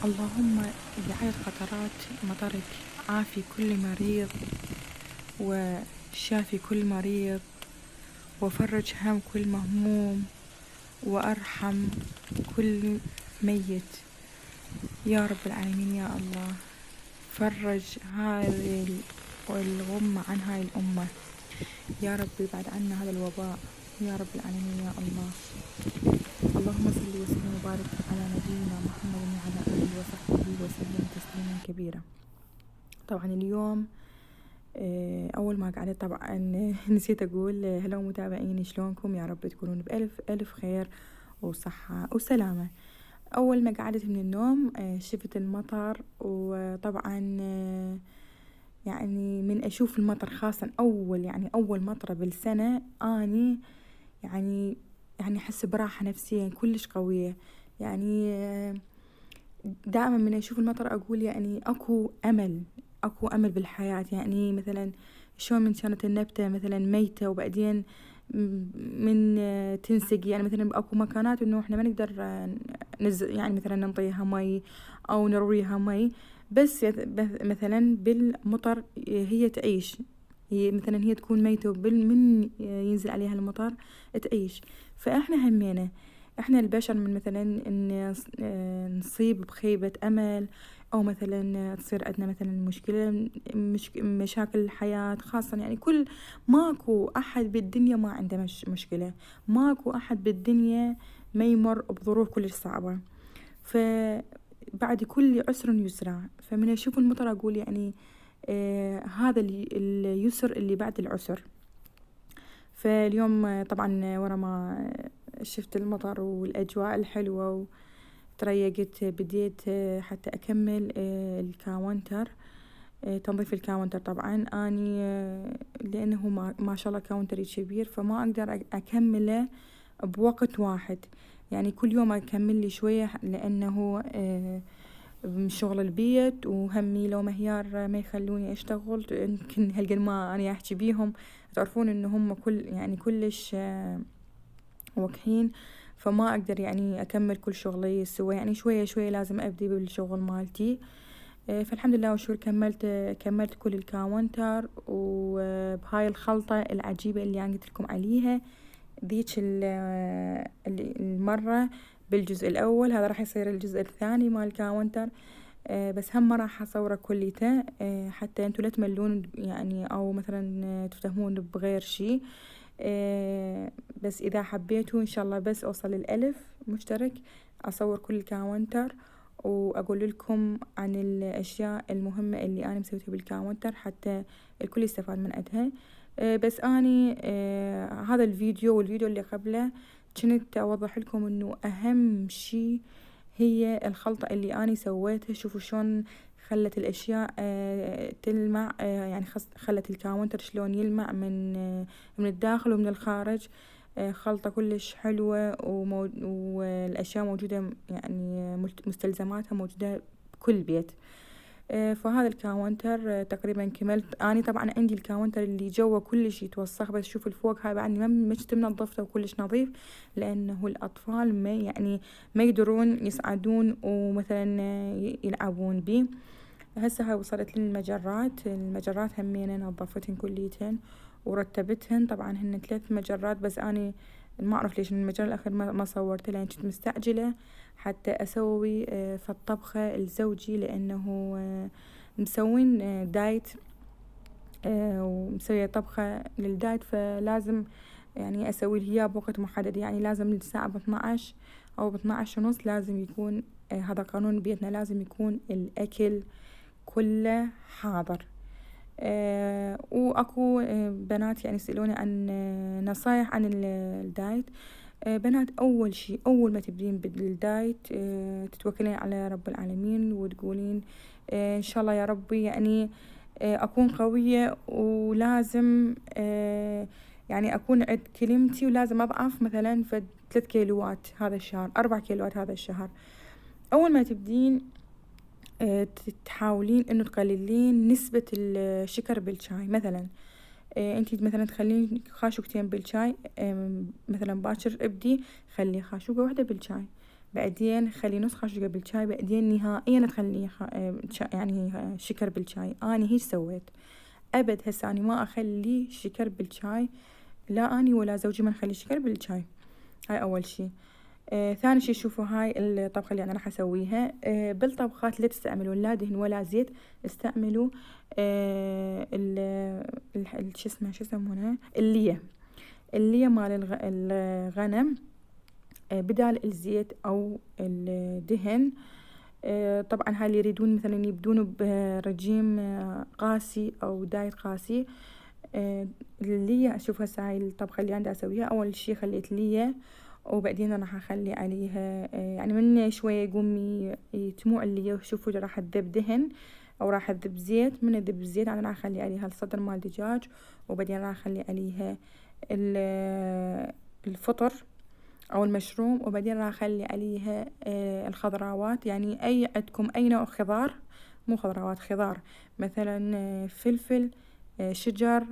اللهم بعدد قطرات مطرك عافي كل مريض وشافي كل مريض وفرج هم كل مهموم وأرحم كل ميت يا رب العالمين. يا الله فرج هذه الغمة عن هاي الأمة يا رب، بعد عنا هذا الوباء يا رب العالمين. يا الله اللهم صل وسلم وبارك على نبينا محمد وعلى آله وصحبه وسلم تسليما كبيرا. طبعا اليوم أول ما قعدت طبعا نسيت أقول هلو متابعيني، شلونكم؟ يا رب تكونون بألف ألف خير وصحة وسلامة. أول ما قعدت من النوم شفت المطر، وطبعا يعني من أشوف المطر خاصة أول مطرة بالسنة أني يعني أحس براحة نفسية كلش قوية. يعني دائما من أشوف المطر أقول يعني أكو أمل بالحياة. يعني مثلا شلون من كانت النبتة مثلا ميتة وبعدين من تنسقي، يعني مثلا أكو مكانات إنه إحنا ما نقدر يعني مثلا ننطيها مي أو نرويها مي، بس مثلا بالمطر هي تعيش. هي مثلا هي تكون ميتة من ينزل عليها المطر تعيش. فإحنا همينا إحنا البشر من مثلا إن نصيب بخيبة أمل، أو مثلا تصير عندنا مثلا مشكلة مشاكل الحياة خاصة. يعني ماكو أحد بالدنيا ما عنده مشكلة، ماكو أحد بالدنيا ما يمر بظروف كلش صعبة. فبعد كل عسر يسرا، فمن أشوف المطر أقول يعني هذا اليسر اللي بعد العسر. فاليوم طبعا ورا ما شفت المطر والأجواء الحلوة وتريقت، بديت حتى أكمل الكاونتر، تنظيف الكاونتر. طبعا أني لأنه ما شاء الله كاونتري كبير فما أقدر أكمله بوقت واحد، يعني كل يوم أكمل لي شوية، لأنه من شغل البيت وهمي لو مهيار ما يخلوني أشتغل. يمكن هالقد ما أنا أحكي بيهم تعرفون إن هم كلش وكحين، فما أقدر يعني أكمل كل شغلي سوا، يعني شوية شوية لازم أبدي بالشغل مالتي. فالحمد لله والشكر كملت كل الكاونتر، وبهاي الخلطة العجيبة اللي أنا قلت لكم عليها ذيك المرة بالجزء الأول. هذا راح يصير الجزء الثاني مال الكاونتر، بس هم ما راح أصوره كليته حتى أنتوا لا تملون يعني، أو مثلا تفتهمون بغير شي. بس إذا حبيتوا إن شاء الله بس أوصل ال1000 مشترك أصور كل الكاونتر وأقول لكم عن الأشياء المهمة اللي أنا مسويتها بالكاونتر حتى الكل يستفاد من عندها. بس أني هذا الفيديو والفيديو اللي قبله كنت أوضح لكم إنه أهم شي هي الخلطة اللي أنا سويتها. شوفوا شلون خلت الأشياء تلمع، يعني خلت الكاونتر شلون يلمع من الداخل ومن الخارج. خلطة كلش حلوة والأشياء موجودة، يعني مستلزماتها موجودة بكل بيت. فهذا الكاونتر تقريبا كملت. أنا طبعا عندي الكاونتر اللي جوا كلش يتوسخ، بس شوف الفوق هاي بعدني ما شفت منظفته وكلش نظيف، لأنه الأطفال ما يقدرون يصعدون ومثلا يلعبون بيه. هسه هاي وصلت المجرات همينة نظفتهن كليتهن ورتبتهن. طبعا هن 3 مجرات، بس أنا ما أعرف ليش المجرة الأخير ما صورته، لأن كنت مستعجلة حتى أسوي في الطبخة الزوجي، لأنه مسوين دايت ومسوية طبخة للدايت، فلازم يعني أسوي الهياب بوقت محدد. يعني لازم الساعة 12 أو 12:30 لازم يكون هذا قانون بيتنا، لازم يكون الأكل كله حاضر. وأكو بنات يعني يسألوني عن نصايح عن الدايت. بنات أول شي أول ما تبدين بالدايت تتوكلين على رب العالمين وتقولين إن شاء الله يا ربي يعني أكون قوية، ولازم يعني أكون عد كلمتي، ولازم أضعف مثلا في 3 كيلوات هذا الشهر، 4 كيلوات هذا الشهر. أول ما تبدين تحاولين إنه تقللين نسبة الشكر بالشاي. مثلا انتي مثلا تخلين خاشوقتين بالشاي، مثلا باكر ابدي خلي خاشوقة واحدة بالشاي، بعدين خلي نص خشقة بالشاي، بعدين نهائيا تخلي يعني شكر بالشاي. أنا هيش سويت أبد، هسه أنا ما أخلي شكر بالشاي، لا أني ولا زوجي ما نخلي شكر بالشاي. هاي أول شي. ثاني شي شوفوا هاي الطبخة اللي أنا راح أسويها. بالطبخات لا تستعملون لا دهن ولا زيت، استعملوا شو يسمونها اللية مال الغنم بدال الزيت أو الدهن. طبعا هاي اللي يريدون مثلا يبدون برجيم قاسي أو دايت قاسي. اللية أشوف هسه هاي الطبخة اللي عندي أسويها. أول شي خليت لية، وبعدين راح أخلي عليها يعني من شوية يقوم يتموع اللية، وشوفوا راح أذب دهن أو راح أذب زيت. من أذب الزيت أنا راح أخلي عليها الصدر مال دجاج، وبعدين راح أخلي عليها الفطر أو المشروم، وبعدين راح أخلي عليها الخضراوات. يعني عندكم أي نوع خضار، مو خضراوات، خضار مثلا فلفل، شجر،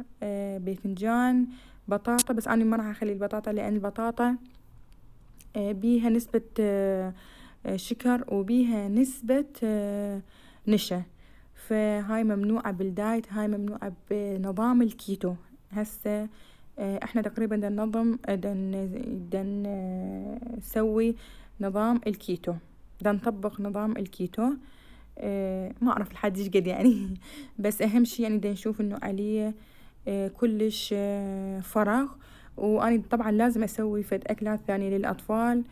باذنجان، بطاطا. بس أنا ما راح أخلي البطاطا لأن البطاطا بيها نسبة شكر وبيها نسبة نشا، فهاي ممنوعة بالدايت، هاي ممنوعة بنظام الكيتو. هسه احنا تقريبا نسوي نظام الكيتو، نطبق نظام الكيتو. ما أعرف لحد إيش قد يعني بس أهم شي يعني نشوف إنه عليه كلش فراغ. وأنا طبعا لازم أسوي فد أكلات ثانية للأطفال.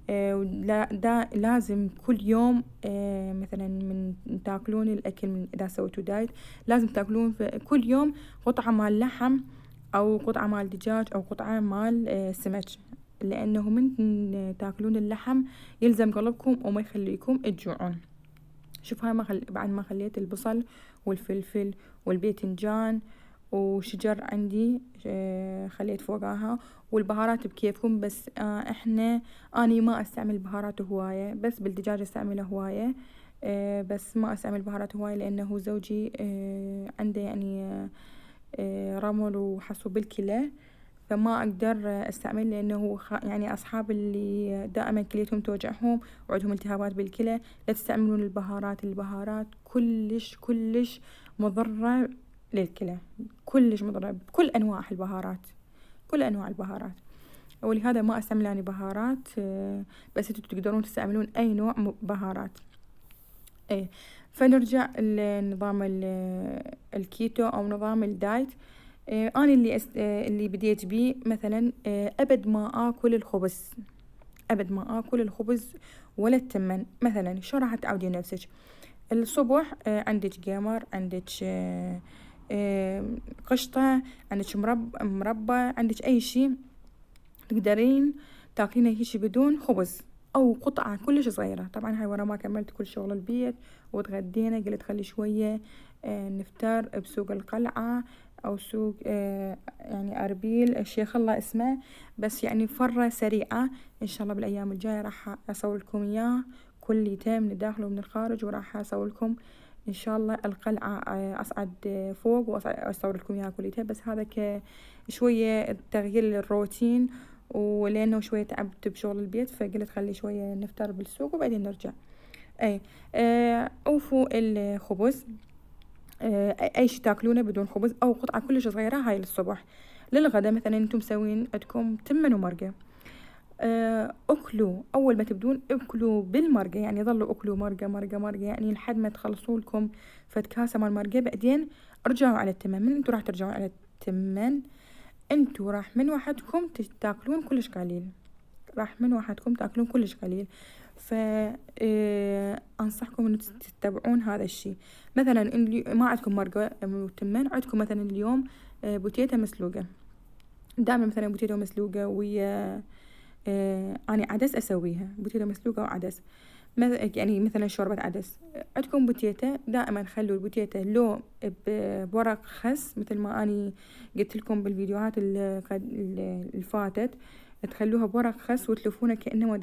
لا لازم كل يوم مثلا من تاكلون الأكل، من إذا سويتوا دايت لازم تاكلون كل يوم قطعة مال لحم أو قطعة مال دجاج أو قطعة مال سمك، لأنه من تاكلون اللحم يلزم قلبكم وما يخليكم تجوعون. شوف هاي بعد ما خليت البصل والفلفل والباذنجان وشجر عندي خليت فوقها، والبهارات بكيفكم. بس أني ما أستعمل بهارات هواية، بس بالدجاج أستعمله هواية. بس ما أستعمل بهارات هواية لأنه زوجي عنده يعني رمل وحصو بالكلى، فما أقدر أستعمل، لأنه يعني أصحاب اللي دائما كليتهم توجعهم وعندهم التهابات بالكلى لا تستعملون البهارات. البهارات كلش مضرة للكلى، كلش مضرة بكل أنواع البهارات، كل أنواع البهارات. ولهذا ما أستعمل يعني بهارات. بس انتوا تقدرون تستعملون أي نوع بهارات. فنرجع لنظام الكيتو أو نظام الدايت. أنا اللي بديت بيه مثلا أبد ما آكل الخبز، أبد ما آكل الخبز ولا التمن. مثلا شو راح تعودين نفسك الصبح؟ عندك جيمر، عندك قشطة، عندك مربى، عندك أي شي تقدرين تاكلينه هيشي بدون خبز، أو قطعة كلش صغيرة. طبعا هاي ورا ما كملت كل شغل البيت وتغدينا، قلت خلي شوية نفتر بسوق القلعة أو سوق يعني أربيل الشيخ الله اسمه، بس يعني فرة سريعة. إن شاء الله بالأيام الجاية راح أصور لكم إياه كليته من الداخل ومن الخارج، وراح أصور لكم إن شاء الله القلعة أصعد فوق وأصور لكم إياها كليته. بس هذا شوية تغيير للروتين، ولأنه شوية تعبت بشغل البيت فقلت خلي شوية نفتر بالسوق وبعدين نرجع. أوفوا الخبز، أي شي تاكلونه بدون خبز أو قطعة كلش صغيرة هاي للصبح. للغدا مثلا انتم مسوين عندكم تمن ومرقة، أكلوا أول ما تبدون أكلوا بالمرقة، يعني ظلوا أكلوا مرقة يعني لحد ما تخلصوا لكم فد كاسة مال مرقة. بعدين ارجعوا على التمن. من انتوا راح ترجعون على التمن؟ انتوا راح من وحدكم تاكلون كلش قليل، راح من وحدكم تاكلون كلش قليل. أنصحكم إنه تتبعون هذا الشي. مثلا ما عندكم مرقة وتمن، عندكم مثلا اليوم بوتيتا مسلوقة، دائما مثلا بوتيتا مسلوقة ويا أنا عدس أسويها، بوتيتا مسلوقة وعدس. يعني مثلا شوربة عدس. عندكم بوتيتا، دائما خلوا البوتيتا لو بورق خس، مثل ما أني قلت لكم بالفيديوهات الفاتت، تخلوها بورق خس وتلفونه كأنه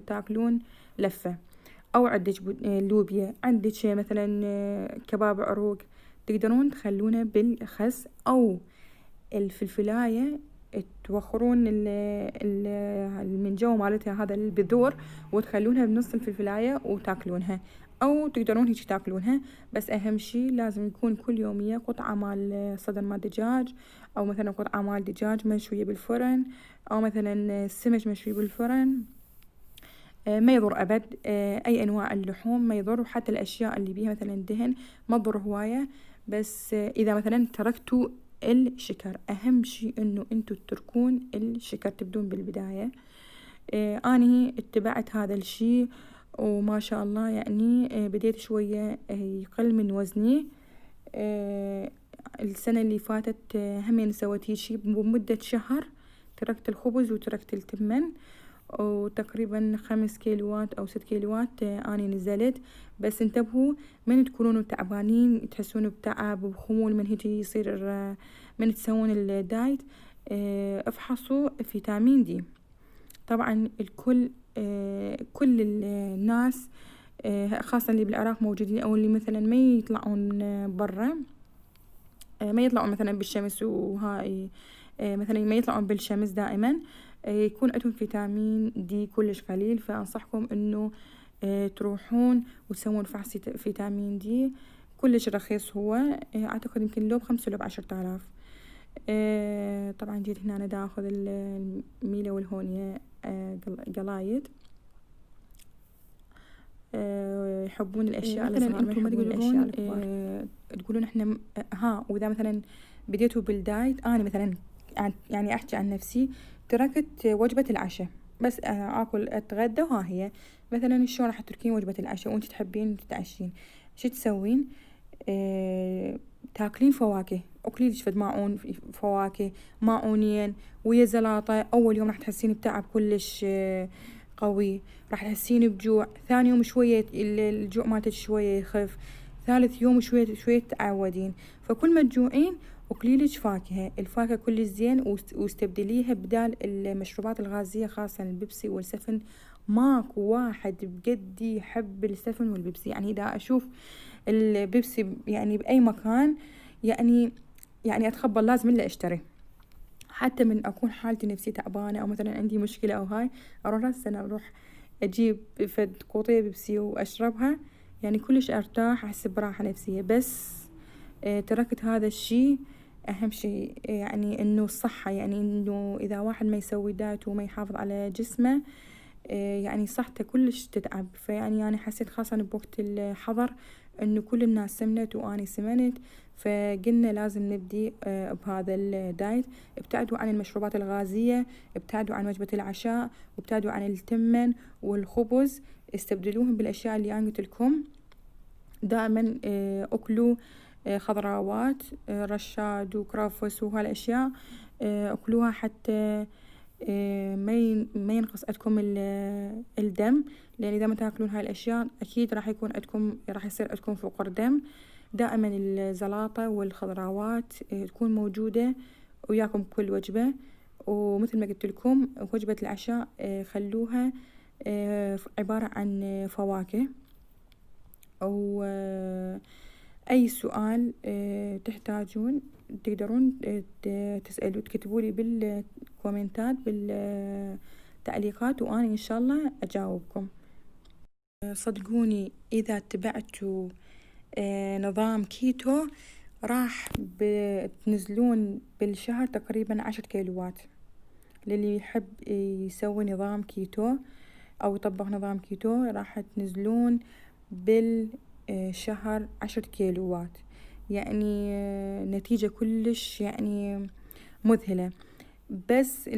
تاكلون لفة. أو عندك لوبيا، عندك مثلا كباب عروق، تقدرون تخلونه بالخس. أو الفلفلاية توخرون من جو مالتها هذا البذور وتخلونها بنص الفلفلاية وتاكلونها، أو تقدرون هيك تاكلونها. بس أهم شي لازم يكون كل يومية قطعة مال صدر مال دجاج، أو مثلا قطعة مال دجاج مشوية بالفرن، أو مثلا سمك مشوي بالفرن. ما يضر أبد. أي أنواع اللحوم ما يضر، وحتى الأشياء اللي بيها مثلا دهن ما تضر هواية. بس إذا مثلا تركتوا الشكر، أهم شي إنه أنتوا تتركون الشكر، تبدون بالبداية. أني اتبعت هذا الشي وما شاء الله يعني بديت شوية يقل من وزني. السنة اللي فاتت همين سويت هيجي بمدة شهر، تركت الخبز وتركت التمن، وتقريبا 5 كيلوات أو 6 كيلوات أني نزلت. بس انتبهوا من تكونون تعبانين تحسون بتعب وبخمول من هيجي يصير من تسوون الدايت، افحصوا فيتامين دي. طبعا الكل كل الناس خاصة اللي بالعراق موجودين أو اللي مثلا ما يطلعون برا، ما يطلعون مثلا بالشمس وهاي، مثلا ما يطلعون بالشمس دائما، يكون عندهم فيتامين دي كلش قليل. فأنصحكم إنه تروحون وتسوون فحص فيتامين دي. كلش رخيص هو، أعتقد يمكن لو ب5 لو ب10,000. طبعا جيت هنا أنا دا أخذ الميلة والهونية قلايد. يحبون الأشياء مثلا أنتم ما تقدرون تقولون إحنا وإذا مثلا بديتوا بالدايت. أنا مثلا يعني أحكي عن نفسي، تركت وجبة العشاء بس آكل أتغدى وها هي. مثلا شلون راح تتركين وجبة العشاء وأنت تحبين تتعشين؟ شو تسوين؟ تاكلين فواكه، أكلي لك فد ماعون فواكه، ماعونين ويا زلاطة. أول يوم راح تحسين بتعب كلش قوي، راح تحسين بجوع. ثاني يوم شوية الجوع مالتك شوية يخف. ثالث يوم شوية شوية تتعودين. فكل ما تجوعين أكلي لك فاكهة. الفاكهة كل زين، واستبدليها بدال المشروبات الغازية، خاصة البيبسي والسفن. ماكو واحد بجدي يحب السفن والبيبسي. يعني إذا أشوف البيبسي يعني بأي مكان يعني أتخبل لازم إلا أشتري. حتى من أكون حالتي نفسي تعبانة أو مثلا عندي مشكلة أو هاي، أروح أجيب فد قوطية بيبسي وأشربها، يعني كلش أرتاح، أحس براحة نفسية. بس تركت هذا الشي. أهم شي يعني إنه الصحة، يعني إنه إذا واحد ما يسوي دايت وما يحافظ على جسمه يعني صحته كلش تتعب. فيعني أنا حسيت خاصة بوقت الحظر إنه كل الناس سمنت وأني سمنت، فقلنا لازم نبدي بهذا الدايت. ابتعدوا عن المشروبات الغازية، ابتعدوا عن وجبة العشاء، وابتعدوا عن التمن والخبز. استبدلوهم بالأشياء اللي أنا قلت لكم. دائما أكلوا خضروات، رشاد وكرفس وهالأشياء أكلوها حتى ما ينقص عندكم الدم. لأن إذا ما تاكلون هاي الأشياء أكيد راح يصير عندكم فقر دم. دائما الزلاطة والخضروات تكون موجودة وياكم كل وجبة. ومثل ما قلت لكم وجبة العشاء خلوها عبارة عن فواكه. أو أي سؤال تحتاجون تقدرون تسألوا، تكتبوا لي بالكومنتات بالتعليقات، وأنا إن شاء الله أجاوبكم. صدقوني إذا اتبعتوا نظام كيتو راح بتنزلون بالشهر تقريبا 10 كيلوات. للي يحب يسوي نظام كيتو أو يطبق نظام كيتو راح تنزلون بالشهر 10 كيلوات. يعني نتيجة كلش يعني مذهلة. بس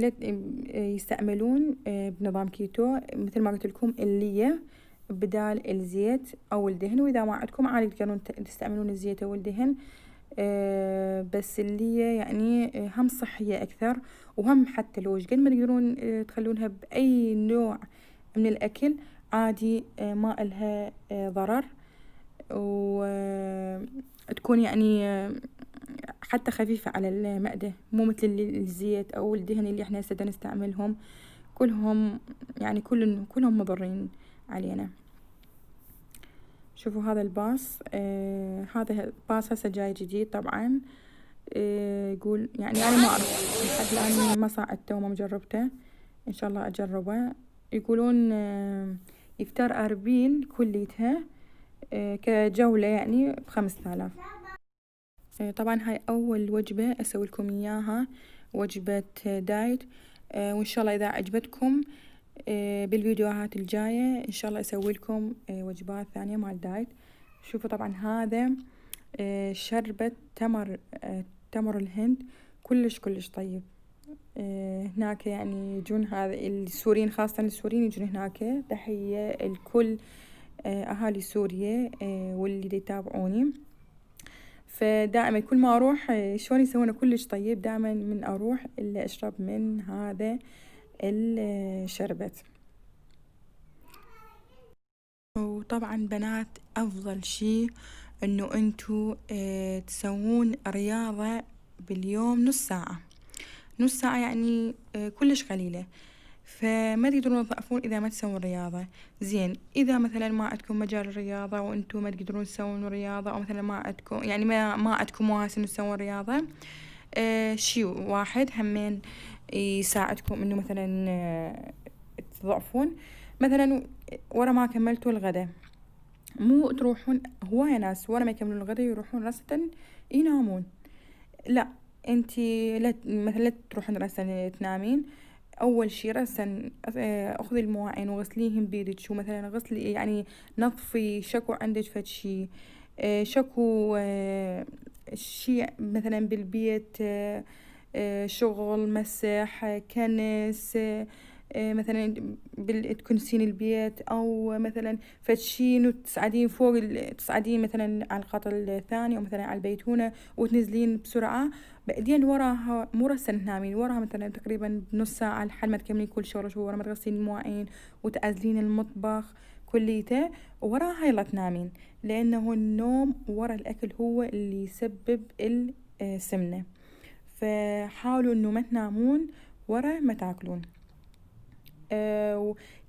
يستعملون بنظام كيتو مثل ما قلت لكم اللية بدال الزيت أو الدهن. وإذا ما عندكم عادي تقدرون تستعملون الزيت أو الدهن. بس اللية يعني هم صحية أكثر، وهم حتى لو قد ما تقدرون تخلونها بأي نوع من الأكل عادي ما إلها ضرر. وتكون يعني حتى خفيفة على المعدة، مو مثل الزيت أو الدهن اللي احنا هسه نستعملهم. كلهم يعني كلهم مضرين علينا. شوفوا هذا الباص، هذا باص هسه جاي جديد طبعا. يقول يعني أنا ما أعرف لحد الآن ما صعدته وما جربته، إن شاء الله أجربه. يقولون إفطار أربيل كليتها كجولة يعني ب5000. طبعا هاي أول وجبة أسوي لكم إياها، وجبة دايت. وإن شاء الله إذا عجبتكم بالفيديوهات الجاية إن شاء الله أسوي لكم وجبات ثانية مال دايت. شوفوا طبعا هذا شربة تمر الهند، كلش طيب. هناك يعني يجون هذا السوريين، خاصة السوريين يجون هناك. تحية الكل أهالي سوريا واللي يتابعوني. فدائما كل ما أروح شلون يسوونه كلش طيب، دائما من أروح إلا أشرب من هذا الشربت. وطبعا بنات أفضل شي إنه أنتو تسوون رياضة باليوم نص ساعة يعني كلش قليلة. فما تقدرون تضعفون إذا ما تسوون رياضة. زين إذا مثلا ما عندكم مجال الرياضة وأنتم ما تقدرون تسوون رياضة، أو مثلا ما عندكم يعني ما عندكم واسع إنه تسوون رياضة، شي واحد همين يساعدكم إنه مثلا تضعفون. مثلا ورا ما كملتوا الغداء، مو تروحون هواية ناس ورا ما يكملون الغداء يروحون راسا ينامون. لا، انتي لا مثلا لا تروحين راسا تنامين. اول شي راسا اخذي المواعين وغسليهم بيدك، ومثلا غسلي يعني نظفي شكو عندك فد شي، شكو شي مثلا بالبيت، شغل مسح كنس، مثلا تكنسين البيت، او مثلا فتشين تصعدين فوق تصعدين مثلا على الخط الثاني او مثلا على البيتونة وتنزلين بسرعة. بعدين وراها مو راسا تنامين، وراها مثلا تقريبا بنص ساعة لحد ما تكملين كل شغل، ورا ما تغسلين المواعين وتعزلين المطبخ كليته، وراها يلا تنامين. لانه النوم ورا الاكل هو اللي يسبب السمنة. فحاولوا انه ما تنامون ورا ما تاكلون.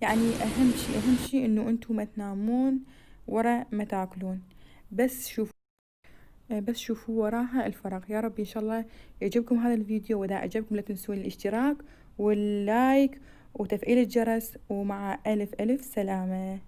يعني اهم شي انه انتم ما تنامون ورا ما تاكلون. بس شوفوا وراها الفرق. يا رب ان شاء الله يعجبكم هذا الفيديو، واذا عجبكم لا تنسون الاشتراك واللايك وتفعيل الجرس، ومع الف سلامة.